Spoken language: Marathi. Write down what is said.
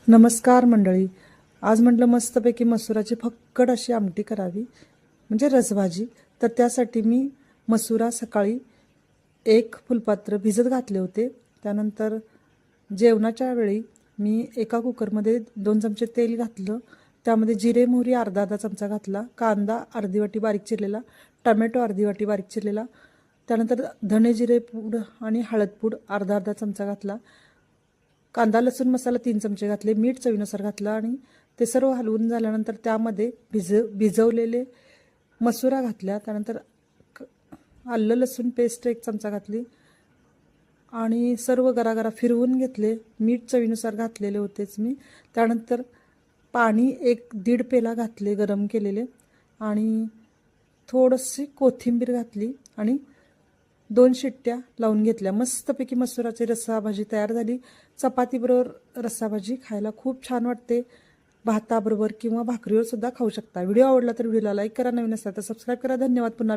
नमस्कार मंडळी. आज म्हटलं मस्तपैकी मसुराची फक्कड अशी आमटी करावी, म्हणजे रसभाजी. तर त्यासाठी मी मसुरा सकाळी 1 फुलपात्र भिजत घातले होते. त्यानंतर जेवणाच्या वेळी मी एका कुकरमध्ये 2 चमचे तेल घातलं. त्यामध्ये जिरे मोहरी अर्धा चमचा घातला, कांदा अर्धी वाटी बारीक चिरलेला, टमॅटो अर्धी वाटी बारीक चिरलेला, त्यानंतर धणे जिरे पूड आणि हळद पूड अर्धा चमचा घातला, कांदा लसूण मसाला 3 चमचे घातले, मीठ चवीनुसार घातलं आणि ते सर्व हलवून झाल्यानंतर त्यामध्ये भिजवलेले मसुरा घातल्या. त्यानंतर आलं लसूण पेस्ट 1 चमचा घातली आणि सर्व गरागरा फिरवून घेतले. मीठ चवीनुसार घातलेले होतेच मी. त्यानंतर पाणी 1-1.5 पेला घातले गरम केलेले आणि थोडीशी कोथिंबीर घातली आणि 2 शिट्ट्या लावून घेतल्या. मस्तपैकी मसुराची रस्साभाजी तयार झाली. चपातीबरोबर रस्साभाजी खायला खूप छान वाटते. भाताबरोबर किंवा भाकरीवर सुद्धा खाऊ शकता. व्हिडिओ आवडला तर व्हिडिओला लाईक करा, नवीन असाल तर सबस्क्राईब करा. धन्यवाद. पुन्हा